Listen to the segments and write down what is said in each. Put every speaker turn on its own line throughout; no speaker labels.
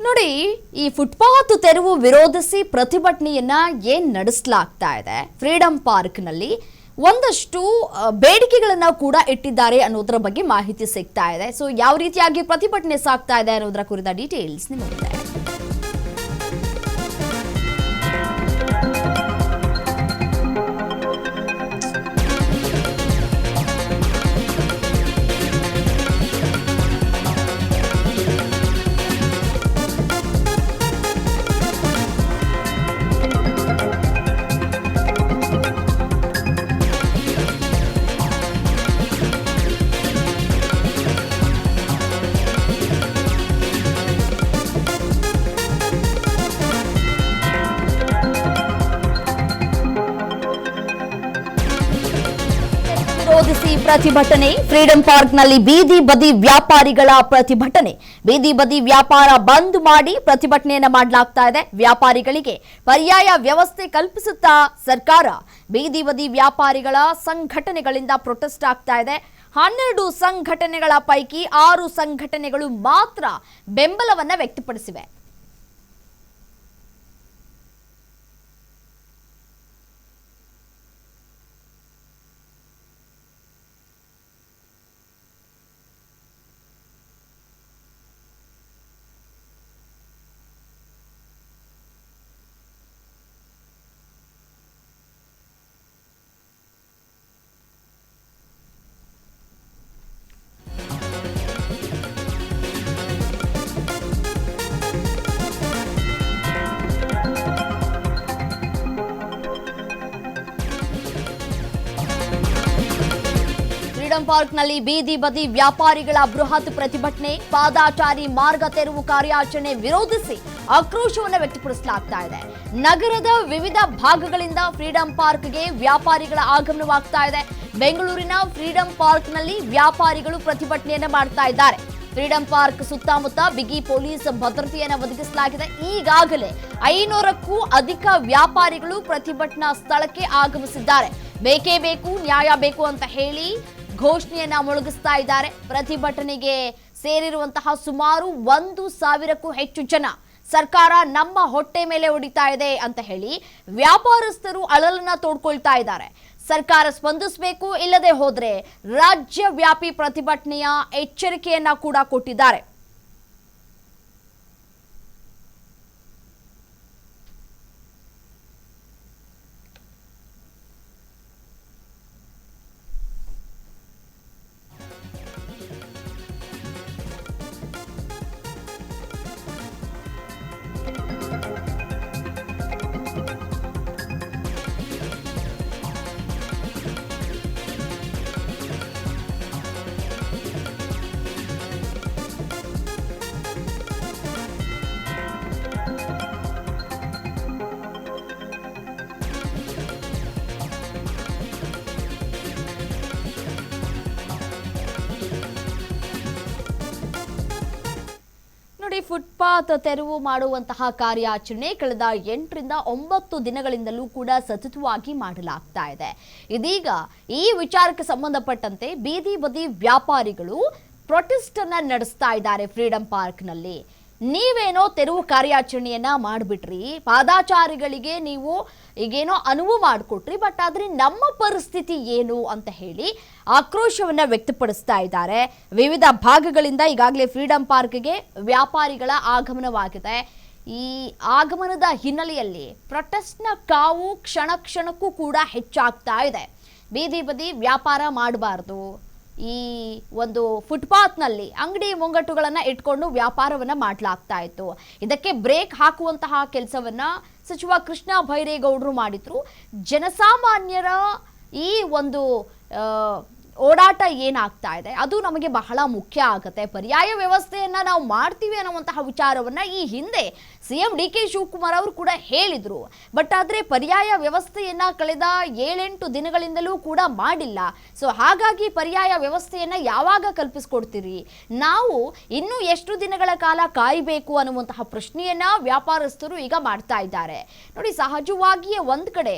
ನೋಡಿ, ಈ ಫುಟ್ಪಾತ್ ತೆರವು ವಿರೋಧಿಸಿ ಪ್ರತಿಭಟನೆಯನ್ನ ಏನ್ ನಡೆಸಲಾಗ್ತಾ ಇದೆ ಫ್ರೀಡಂ ಪಾರ್ಕ್ ನಲ್ಲಿ ಒಂದಷ್ಟು ಬೇಡಿಕೆಗಳನ್ನ ಕೂಡ ಇಟ್ಟಿದ್ದಾರೆ ಅನ್ನೋದರ ಬಗ್ಗೆ ಮಾಹಿತಿ ಸಿಗ್ತಾ ಇದೆ. ಸೊ ಯಾವ ರೀತಿಯಾಗಿ ಪ್ರತಿಭಟನೆ ಸಾಗ್ತಾ ಇದೆ ಅನ್ನೋದರ ಕುರಿತ ಡೀಟೇಲ್ಸ್ ನಿಮಗೆ ವಿರೋಧಿಸಿ ಪ್ರತಿಭಟನೆ. ಫ್ರೀಡಂ ಪಾರ್ಕ್ ನಲ್ಲಿ ಬೀದಿ ಬದಿ ವ್ಯಾಪಾರಿಗಳ ಪ್ರತಿಭಟನೆ. ಬೀದಿ ಬದಿ ವ್ಯಾಪಾರ ಬಂದ್ ಮಾಡಿ ಪ್ರತಿಭಟನೆಯನ್ನ ಮಾಡಲಾಗ್ತಾ ಇದೆ. ವ್ಯಾಪಾರಿಗಳಿಗೆ ಪರ್ಯಾಯ ವ್ಯವಸ್ಥೆ ಕಲ್ಪಿಸುತ್ತಾ ಸರ್ಕಾರ. ಬೀದಿ ಬದಿ ವ್ಯಾಪಾರಿಗಳ ಸಂಘಟನೆಗಳಿಂದ ಪ್ರೊಟೆಸ್ಟ್ ಆಗ್ತಾ ಇದೆ. 12 ಸಂಘಟನೆಗಳ ಪೈಕಿ 6 ಸಂಘಟನೆಗಳು ಮಾತ್ರ ಬೆಂಬಲವನ್ನ ವ್ಯಕ್ತಪಡಿಸಿವೆ. ಫ್ರೀಡಂ ಪಾರ್ಕ್ ನಲ್ಲಿ ಬೀದಿ ಬದಿ ವ್ಯಾಪಾರಿಗಳ ಬೃಹತ್ ಪ್ರತಿಭಟನೆ. ಪಾದಾಚಾರಿ ಮಾರ್ಗ ತೆರವು ಕಾರ್ಯಾಚರಣೆ ವಿರೋಧಿಸಿ ಆಕ್ರೋಶವನ್ನು ವ್ಯಕ್ತಪಡಿಸಲಾಗ್ತಾ ಇದೆ. ನಗರದ ವಿವಿಧ ಭಾಗಗಳಿಂದ ಫ್ರೀಡಂ ಪಾರ್ಕ್ಗೆ ವ್ಯಾಪಾರಿಗಳ ಆಗಮನವಾಗ್ತಾ ಇದೆ. ಬೆಂಗಳೂರಿನ ಫ್ರೀಡಂ ಪಾರ್ಕ್ ನಲ್ಲಿ ವ್ಯಾಪಾರಿಗಳು ಪ್ರತಿಭಟನೆಯನ್ನ ಮಾಡ್ತಾ ಇದ್ದಾರೆ. ಫ್ರೀಡಂ ಪಾರ್ಕ್ ಸುತ್ತಮುತ್ತ ಬಿಗಿ ಪೊಲೀಸ್ ಭದ್ರತೆಯನ್ನು ಒದಗಿಸಲಾಗಿದೆ. ಈಗಾಗಲೇ 500ಕ್ಕೂ ಅಧಿಕ ವ್ಯಾಪಾರಿಗಳು ಪ್ರತಿಭಟನಾ ಸ್ಥಳಕ್ಕೆ ಆಗಮಿಸಿದ್ದಾರೆ. ಬೇಕೇ ಬೇಕು, ನ್ಯಾಯ ಬೇಕು ಅಂತ ಹೇಳಿ ಘೋಷಣೆಯನ್ನ ಮೊಳಗಿಸ್ತಾ ಇದ್ದಾರೆ. ಪ್ರತಿಭಟನೆಗೆ ಸೇರಿರುವಂತಹ ಸುಮಾರು 1,000ಕ್ಕೂ ಹೆಚ್ಚು ಜನ ಸರ್ಕಾರ ನಮ್ಮ ಹೊಟ್ಟೆ ಮೇಲೆ ಹೊಡಿತಾ ಇದೆ ಅಂತ ಹೇಳಿ ವ್ಯಾಪಾರಸ್ಥರು ಅಳಲನ್ನ ತೋಡ್ಕೊಳ್ತಾ ಇದ್ದಾರೆ. ಸರ್ಕಾರ ಸ್ಪಂದಿಸಬೇಕು, ಇಲ್ಲದೆ ಹೋದ್ರೆ ರಾಜ್ಯವ್ಯಾಪಿ ಪ್ರತಿಭಟನೆಯ ಎಚ್ಚರಿಕೆಯನ್ನ ಕೂಡ ಕೊಟ್ಟಿದ್ದಾರೆ. ನೋಡಿ, ಫುಟ್ಪಾತ್ ತೆರವು ಮಾಡುವಂತಹ ಕಾರ್ಯಾಚರಣೆ ಕಳೆದ 8ರಿಂದ 9 ದಿನಗಳಿಂದಲೂ ಕೂಡ ಸತತವಾಗಿ ಮಾಡಲಾಗ್ತಾ ಇದೆ. ಇದೀಗ ಈ ವಿಚಾರಕ್ಕೆ ಸಂಬಂಧಪಟ್ಟಂತೆ ಬೀದಿ ಬದಿ ವ್ಯಾಪಾರಿಗಳು ಪ್ರೊಟೆಸ್ಟ್ ಅನ್ನ ನಡೆಸ್ತಾ ಇದ್ದಾರೆ. ಫ್ರೀಡಂ ಪಾರ್ಕ್ ನಲ್ಲಿ ನೀವೇನೋ ತೆರವು ಕಾರ್ಯಾಚರಣೆಯನ್ನ ಮಾಡಿಬಿಟ್ರಿ, ಪಾದಾಚಾರಿಗಳಿಗೆ ನೀವು ಈಗೇನೋ ಅನುವು ಮಾಡಿಕೊಟ್ರಿ, ಬಟ್ ಆದ್ರೆ ನಮ್ಮ ಪರಿಸ್ಥಿತಿ ಏನು ಅಂತ ಹೇಳಿ ಆಕ್ರೋಶವನ್ನ ವ್ಯಕ್ತಪಡಿಸ್ತಾ ಇದ್ದಾರೆ. ವಿವಿಧ ಭಾಗಗಳಿಂದ ಈಗಾಗಲೇ ಫ್ರೀಡಂ ಪಾರ್ಕ್ಗೆ ವ್ಯಾಪಾರಿಗಳ ಆಗಮನವಾಗಿದೆ. ಈ ಆಗಮನದ ಹಿನ್ನೆಲೆಯಲ್ಲಿ ಪ್ರೊಟೆಸ್ಟ್ನ ಕಾವು ಕ್ಷಣ ಕ್ಷಣಕ್ಕೂ ಕೂಡ ಹೆಚ್ಚಾಗ್ತಾ ಇದೆ. ಬೀದಿ ಬದಿ ವ್ಯಾಪಾರ ಮಾಡಬಾರ್ದು, ಈ ಒಂದು ಫುಟ್ಪಾತ್ನಲ್ಲಿ ಅಂಗಡಿ ಮುಂಗಟ್ಟುಗಳನ್ನು ಇಟ್ಕೊಂಡು ವ್ಯಾಪಾರವನ್ನ ಮಾಡಲಾಗ್ತಾ ಇತ್ತು. ಇದಕ್ಕೆ ಬ್ರೇಕ್ ಹಾಕುವಂತಹ ಕೆಲಸವನ್ನ ಸಚಿವ ಕೃಷ್ಣ ಬೈರೇಗೌಡರು ಮಾಡಿದ್ರು. ಜನಸಾಮಾನ್ಯರ ಈ ಒಂದು ಓಡಾಟ ಏನಾಗ್ತಾ ಇದೆ ಅದು ನಮಗೆ ಬಹಳ ಮುಖ್ಯ ಆಗುತ್ತೆ. ಪರ್ಯಾಯ ವ್ಯವಸ್ಥೆಯನ್ನ ನಾವು ಮಾಡ್ತೀವಿ ಅನ್ನುವಂತಹ ವಿಚಾರವನ್ನ ಈ ಹಿಂದೆ ಸಿಎಂ ಡಿ.ಕೆ. ಶಿವಕುಮಾರ್ ಅವರು ಕೂಡ ಹೇಳಿದ್ರು. ಬಟ್ ಆದ್ರೆ ಪರ್ಯಾಯ ವ್ಯವಸ್ಥೆಯನ್ನ ಕಳೆದ 7-8 ದಿನಗಳಿಂದಲೂ ಕೂಡ ಮಾಡಿಲ್ಲ. ಸೊ ಹಾಗಾಗಿ ಪರ್ಯಾಯ ವ್ಯವಸ್ಥೆಯನ್ನ ಯಾವಾಗ ಕಲ್ಪಿಸ್ಕೊಡ್ತೀರಿ, ನಾವು ಇನ್ನೂ ಎಷ್ಟು ದಿನಗಳ ಕಾಲ ಕಾಯಬೇಕು ಅನ್ನುವಂತಹ ಪ್ರಶ್ನೆಯನ್ನ ವ್ಯಾಪಾರಸ್ಥರು ಈಗ ಮಾಡ್ತಾ ಇದ್ದಾರೆ. ನೋಡಿ, ಸಹಜವಾಗಿಯೇ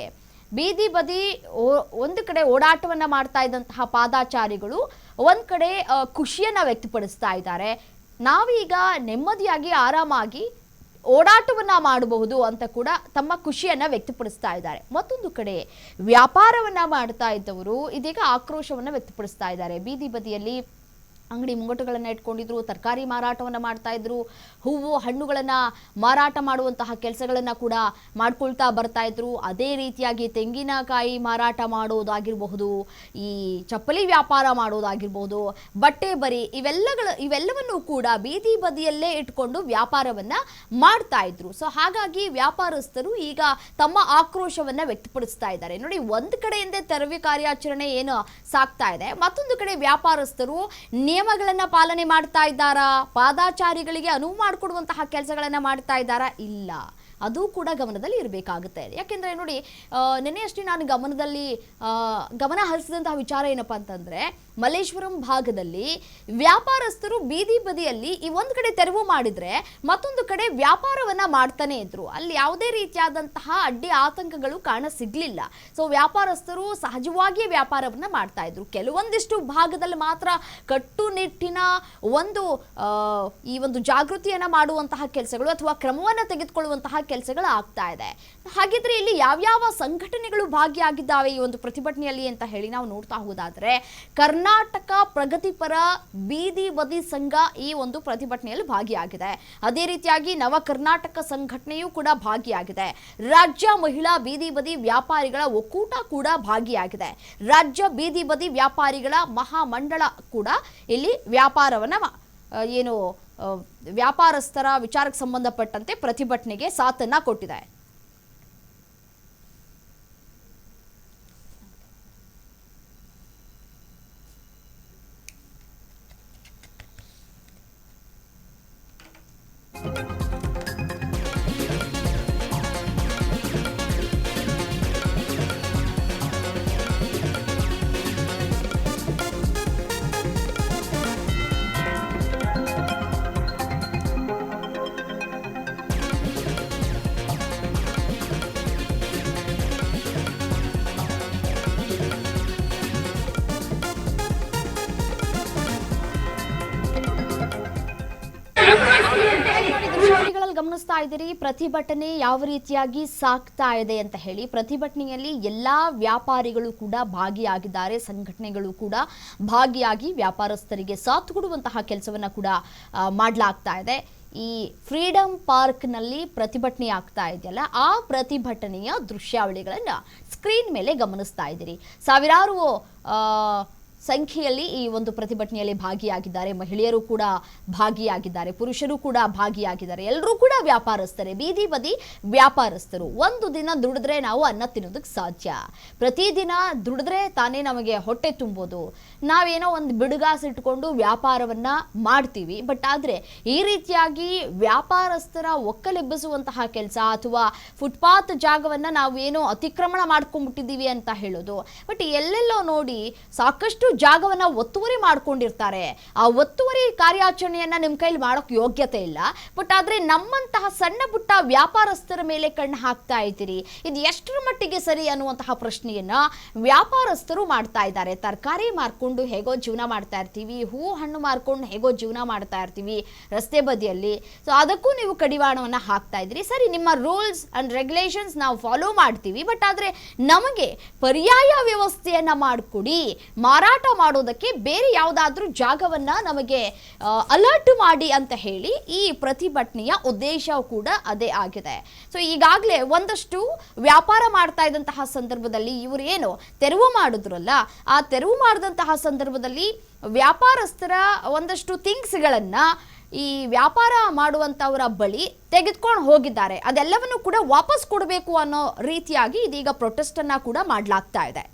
ಬೀದಿ ಬದಿ ಒಂದು ಕಡೆ ಓಡಾಟವನ್ನ ಮಾಡ್ತಾ ಇದ್ದಂತಹ ಪಾದಾಚಾರಿಗಳು ಒಂದ್ ಕಡೆ ಖುಷಿಯನ್ನ ವ್ಯಕ್ತಪಡಿಸ್ತಾ ಇದ್ದಾರೆ. ನಾವೀಗ ನೆಮ್ಮದಿಯಾಗಿ ಆರಾಮಾಗಿ ಓಡಾಟವನ್ನ ಮಾಡಬಹುದು ಅಂತ ಕೂಡ ತಮ್ಮ ಖುಷಿಯನ್ನ ವ್ಯಕ್ತಪಡಿಸ್ತಾ ಇದ್ದಾರೆ. ಮತ್ತೊಂದು ಕಡೆ ವ್ಯಾಪಾರವನ್ನ ಮಾಡ್ತಾ ಇದ್ದವರು ಇದೀಗ ಆಕ್ರೋಶವನ್ನ ವ್ಯಕ್ತಪಡಿಸ್ತಾ ಇದ್ದಾರೆ. ಬೀದಿ ಬದಿಯಲ್ಲಿ ಅಂಗಡಿ ಮುಂಗಟ್ಟುಗಳನ್ನು ಇಟ್ಕೊಂಡಿದ್ರು, ತರಕಾರಿ ಮಾರಾಟವನ್ನು ಮಾಡ್ತಾ ಇದ್ರು, ಹೂವು ಹಣ್ಣುಗಳನ್ನು ಮಾರಾಟ ಮಾಡುವಂತಹ ಕೆಲಸಗಳನ್ನು ಕೂಡ ಮಾಡ್ಕೊಳ್ತಾ ಬರ್ತಾ ಇದ್ರು. ಅದೇ ರೀತಿಯಾಗಿ ತೆಂಗಿನಕಾಯಿ ಮಾರಾಟ ಮಾಡೋದಾಗಿರಬಹುದು, ಈ ಚಪ್ಪಲಿ ವ್ಯಾಪಾರ ಮಾಡೋದಾಗಿರ್ಬೋದು, ಬಟ್ಟೆ ಬರಿ ಇವೆಲ್ಲವನ್ನು ಕೂಡ ಬೀದಿ ಬದಿಯಲ್ಲೇ ಇಟ್ಕೊಂಡು ವ್ಯಾಪಾರವನ್ನ ಮಾಡ್ತಾ ಇದ್ರು. ಸೊ ಹಾಗಾಗಿ ವ್ಯಾಪಾರಸ್ಥರು ಈಗ ತಮ್ಮ ಆಕ್ರೋಶವನ್ನ ವ್ಯಕ್ತಪಡಿಸ್ತಾ ಇದ್ದಾರೆ. ನೋಡಿ, ಒಂದು ಕಡೆಯಿಂದ ತೆರವು ಕಾರ್ಯಾಚರಣೆ ಏನು ಸಾಕ್ತಾ ಇದೆ, ಮತ್ತೊಂದು ಕಡೆ ವ್ಯಾಪಾರಸ್ಥರು ನಿಯಮಗಳನ್ನ ಪಾಲನೆ ಮಾಡ್ತಾ ಇದ್ದಾರಾ, ಪಾದಾಚಾರಿಗಳಿಗೆ ಅನುವು ಮಾಡಿಕೊಡುವಂತಹ ಕೆಲಸಗಳನ್ನ ಮಾಡ್ತಾ ಇದ್ದಾರಾ? ಇಲ್ಲ, ಅದು ಕೂಡ ಗಮನದಲ್ಲಿ ಇರಬೇಕಾಗುತ್ತೆ. ಯಾಕೆಂದರೆ ನೋಡಿ, ನೆನ್ನೆಯಷ್ಟೇ ನಾನು ಗಮನ ಹರಿಸಿದಂತಹ ವಿಚಾರ ಏನಪ್ಪ ಅಂತಂದರೆ, ಮಲ್ಲೇಶ್ವರಂ ಭಾಗದಲ್ಲಿ ವ್ಯಾಪಾರಸ್ಥರು ಬೀದಿ ಬದಿಯಲ್ಲಿ ಈ ಒಂದು ಕಡೆ ತೆರವು ಮಾಡಿದರೆ ಮತ್ತೊಂದು ಕಡೆ ವ್ಯಾಪಾರವನ್ನು ಮಾಡ್ತಾನೆ ಇದ್ರು. ಅಲ್ಲಿ ಯಾವುದೇ ರೀತಿಯಾದಂತಹ ಅಡ್ಡಿ ಆತಂಕಗಳು ಕಾಣ ಸಿಗಲಿಲ್ಲ. ಸೊ ವ್ಯಾಪಾರಸ್ಥರು ಸಹಜವಾಗಿಯೇ ವ್ಯಾಪಾರವನ್ನು ಮಾಡ್ತಾ ಇದ್ರು. ಕೆಲವೊಂದಿಷ್ಟು ಭಾಗದಲ್ಲಿ ಮಾತ್ರ ಕಟ್ಟುನಿಟ್ಟಿನ ಈ ಒಂದು ಜಾಗೃತಿಯನ್ನು ಮಾಡುವಂತಹ ಕೆಲಸಗಳು ಅಥವಾ ಕ್ರಮವನ್ನು ತೆಗೆದುಕೊಳ್ಳುವಂತಹ ಕೆಲಸಗಳು ಆಗ್ತಾ ಇದೆ. ಹಾಗಿದ್ರೆ ಇಲ್ಲಿ ಯಾವ್ಯಾವ ಸಂಘಟನೆಗಳು ಭಾಗಿಯಾಗಿದ್ದಾವೆ ಈ ಒಂದು ಪ್ರತಿಭಟನೆಯಲ್ಲಿ ಅಂತ ಹೇಳಿ ನಾವು ನೋಡ್ತಾ ಹೋದಾದ್ರೆ, ಕರ್ನಾಟಕ ಪ್ರಗತಿಪರ ಬೀದಿ ಬದಿ ಸಂಘ ಈ ಒಂದು ಪ್ರತಿಭಟನೆಯಲ್ಲಿ ಭಾಗಿಯಾಗಿದೆ. ಅದೇ ರೀತಿಯಾಗಿ ನವ ಕರ್ನಾಟಕ ಸಂಘಟನೆಯೂ ಕೂಡ ಭಾಗಿಯಾಗಿದೆ. ರಾಜ್ಯ ಮಹಿಳಾ ಬೀದಿ ಬದಿ ವ್ಯಾಪಾರಿಗಳ ಒಕ್ಕೂಟ ಕೂಡ ಭಾಗಿಯಾಗಿದೆ. ರಾಜ್ಯ ಬೀದಿ ಬದಿ ವ್ಯಾಪಾರಿಗಳ ಮಹಾಮಂಡಳ ಕೂಡ ಇಲ್ಲಿ ವ್ಯಾಪಾರಸ್ಥರ ವಿಚಾರಕ್ಕೆ ಸಂಬಂಧಪಟ್ಟಂತೆ ಪ್ರತಿಭಟನೆಗೆ ಸಾಥನ್ನ ಕೊಟ್ಟಿದೆ. ಗಮನಿಸ್ತಾ ಇದ್ದೀರಿ ಪ್ರತಿಭಟನೆ ಯಾವ ರೀತಿಯಾಗಿ ಸಾಕ್ತಾ ಇದೆ ಅಂತ ಹೇಳಿ. ಪ್ರತಿಭಟನೆಯಲ್ಲಿ ಎಲ್ಲಾ ವ್ಯಾಪಾರಿಗಳು ಕೂಡ ಭಾಗಿಯಾಗಿದ್ದಾರೆ, ಸಂಘಟನೆಗಳು ಕೂಡ ಭಾಗಿಯಾಗಿ ವ್ಯಾಪಾರಸ್ಥರಿಗೆ ಸಾಥ್ ಕೊಡುವಂತಹ ಕೆಲಸವನ್ನ ಕೂಡ ಮಾಡಲಾಗ್ತಾ ಇದೆ. ಈ ಫ್ರೀಡಂ ಪಾರ್ಕ್ನಲ್ಲಿ ಪ್ರತಿಭಟನೆ ಆಗ್ತಾ ಇದೆಯಲ್ಲ, ಆ ಪ್ರತಿಭಟನೆಯ ದೃಶ್ಯಾವಳಿಗಳನ್ನ ಸ್ಕ್ರೀನ್ ಮೇಲೆ ಗಮನಿಸ್ತಾ ಇದ್ದೀರಿ. ಸಾವಿರಾರು ಸಂಖ್ಯೆಯಲ್ಲಿ ಈ ಒಂದು ಪ್ರತಿಭಟನೆಯಲ್ಲಿ ಭಾಗಿಯಾಗಿದ್ದಾರೆ. ಮಹಿಳೆಯರು ಕೂಡ ಭಾಗಿಯಾಗಿದ್ದಾರೆ, ಪುರುಷರು ಕೂಡ ಭಾಗಿಯಾಗಿದ್ದಾರೆ. ಎಲ್ಲರೂ ಕೂಡ ವ್ಯಾಪಾರಸ್ಥರೇ, ಬೀದಿ ಬದಿ ವ್ಯಾಪಾರಸ್ಥರು. ಒಂದು ದಿನ ದುಡಿದ್ರೆ ನಾವು ಅನ್ನ ತಿನ್ನೋದಕ್ಕೆ ಸಾಧ್ಯ. ಪ್ರತಿದಿನ ದುಡಿದ್ರೆ ತಾನೇ ನಮಗೆ ಹೊಟ್ಟೆ ತುಂಬೋದು. ನಾವೇನೋ ಒಂದು ಬಿಡುಗಾಸಿಟ್ಕೊಂಡು ವ್ಯಾಪಾರವನ್ನ ಮಾಡ್ತೀವಿ. ಬಟ್ ಆದರೆ ಈ ರೀತಿಯಾಗಿ ವ್ಯಾಪಾರಸ್ಥರ ಒಕ್ಕಲೆಬ್ಬಿಸುವಂತಹ ಕೆಲಸ ಅಥವಾ ಫುಟ್ಪಾತ್ ಜಾಗವನ್ನ ನಾವೇನೋ ಅತಿಕ್ರಮಣ ಮಾಡ್ಕೊಂಡ್ಬಿಟ್ಟಿದ್ದೀವಿ ಅಂತ ಹೇಳೋದು. ಬಟ್ ಎಲ್ಲೆಲ್ಲೋ ನೋಡಿ ಸಾಕಷ್ಟು ಜಾಗವನ್ನ ಒತ್ತುವರಿ ಮಾಡ್ಕೊಂಡಿರ್ತಾರೆ. ಆ ಒತ್ತುವರಿ ಕಾರ್ಯಾಚರಣೆಯನ್ನ ನಿಮ್ಮ ಕೈಲಿ ಮಾಡೋಕೆ ಯೋಗ್ಯತೆ ಇಲ್ಲ. ಬಟ್ ಆದ್ರೆ ನಮ್ಮಂತಹ ಸಣ್ಣ ಪುಟ್ಟ ವ್ಯಾಪಾರಸ್ಥರ ಮೇಲೆ ಕಣ್ಣು ಹಾಕ್ತಾ ಇದ್ದೀರಿ. ಇದು ಎಷ್ಟರ ಮಟ್ಟಿಗೆ ಸರಿ ಅನ್ನುವಂತಹ ಪ್ರಶ್ನೆಯನ್ನ ವ್ಯಾಪಾರಸ್ಥರು ಮಾಡ್ತಾ ಇದ್ದಾರೆ. ತರಕಾರಿ ಮಾರ್ಕೊಂಡು ಹೇಗೋ ಜೀವನ ಮಾಡ್ತಾ ಇರ್ತೀವಿ, ಹೂ ಹಣ್ಣು ಮಾರ್ಕೊಂಡು ಹೇಗೋ ಜೀವನ ಮಾಡ್ತಾ ಇರ್ತೀವಿ ರಸ್ತೆ ಬದಿಯಲ್ಲಿ. ಸೊ ಅದಕ್ಕೂ ನೀವು ಕಡಿವಾಣವನ್ನ ಹಾಕ್ತಾ ಇದ್ರಿ. ಸರಿ, ನಿಮ್ಮ ರೂಲ್ಸ್ ಅಂಡ್ ರೆಗ್ಯುಲೇಷನ್ಸ್ ನಾವು ಫಾಲೋ ಮಾಡ್ತೀವಿ. ಬಟ್ ಆದ್ರೆ ನಮಗೆ ಪರ್ಯಾಯ ವ್ಯವಸ್ಥೆಯನ್ನ ಮಾಡಿಕೊಡಿ, ಮಾರಾಟ ಮಾಡೋದಕ್ಕೆ ಬೇರೆ ಯಾವುದಾದ್ರೂ ಜಾಗವನ್ನ ನಮಗೆ ಅಲರ್ಟ್ ಮಾಡಿ ಅಂತ ಹೇಳಿ ಈ ಪ್ರತಿಭಟನೆಯ ಉದ್ದೇಶ ಕೂಡ ಅದೇ ಆಗಿದೆ. ಸೊ ಈಗಾಗಲೇ ಒಂದಷ್ಟು ವ್ಯಾಪಾರ ಮಾಡ್ತಾ ಇದ್ದಂತಹ ಸಂದರ್ಭದಲ್ಲಿ ಇವರು ಏನು ತೆರವು ಮಾಡಿದ್ರಲ್ಲ, ಆ ತೆರವು ಮಾಡಿದಂತಹ ಸಂದರ್ಭದಲ್ಲಿ ವ್ಯಾಪಾರಸ್ಥರ ಒಂದಷ್ಟು ಥಿಂಗ್ಸ್ಗಳನ್ನ ಈ ವ್ಯಾಪಾರ ಮಾಡುವಂತವರ ಬಳಿ ತೆಗೆದುಕೊಂಡು ಹೋಗಿದ್ದಾರೆ. ಅದೆಲ್ಲವನ್ನು ಕೂಡ ವಾಪಸ್ ಕೊಡಬೇಕು ಅನ್ನೋ ರೀತಿಯಾಗಿ ಇದೀಗ ಪ್ರೊಟೆಸ್ಟ್ ಅನ್ನ ಕೂಡ ಮಾಡಲಾಗ್ತಾ ಇದೆ.